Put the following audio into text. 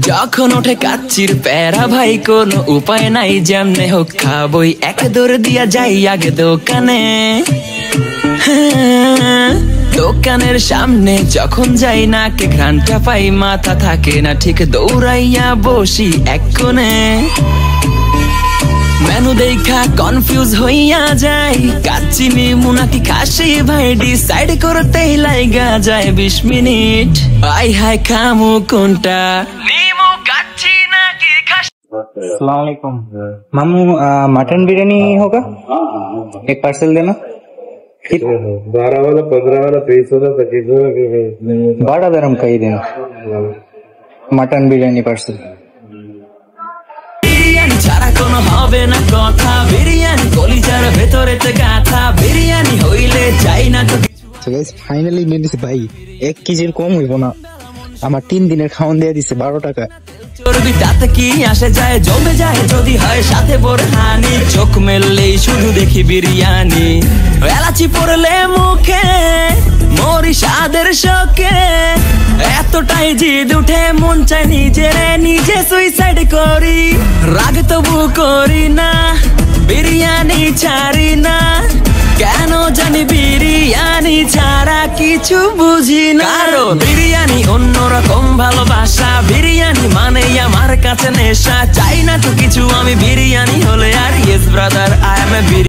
যখন ওঠে কাচ্চির প্যারা ভাই কোনো উপায় নাই, যেমনে হোক খাবই, এক দৌড় দিয়া যাই আগে দোকানে। দোকানের সামনে যখন যাই নাকে ঘ্রাণটা পাই, মাথা থাকে না ঠিক, দৌড়াইয়া বসি এক কোণে। মেনু দেখা কনফিউজ হইয়া যাই, কাচ্চি নিমু নাকি খাসি ভাই, ডিসাইড করতেই লাইগা যায় 20 মিনিট। আই হাই খামু কোনটা, নিমু কাচ্চি নাকি খাসি। अस्सलाम वालेकुम मामू, मटन बिरयानी होगा? एक पार्सल देना। 12 वाला, 15 वाला, 20 वाला, 25 वाला, बड़ा दरम का ही देना। Mutton biryani parcel. বিরিয়ানি ছাড়া কোনো হবে না কথা, বিরিয়ানি কলিজার ভেতরে গাথা, বিরিয়ানি হইলে চাই না তো। তো গাইস ফাইনালি নিয়ে নিছি ভাই, 1 কেজির কম হইব না। আমার 3 দিনের খাওয়ান দিয়ে দিছে 12 টাকা। চর্বি তাতে কি আসে যায়, জমে যায় যদি হয় সাথে বোরহানি, চোখ মেললেই শুধু দেখি বিরিয়ানি, এলাচি পড়লে মুখে মরি স্বাদের শোকে, এতটাই জিদ উঠে মন চাই নিজে সুইসাইড করি, রাগ তবু করি না, বিরিয়ানি ছাড়ি না, কেন জানি বিরিয়ানি ছাড়া কিছু বুঝি না। কারণ বিরিয়ানি অন্যরকম ভালোবাসা, বিরিয়ানি মানে আমার কাছে নেশা, চাই না তো কিছু আমি, বিরিয়ানি হলে আর yes brother I am A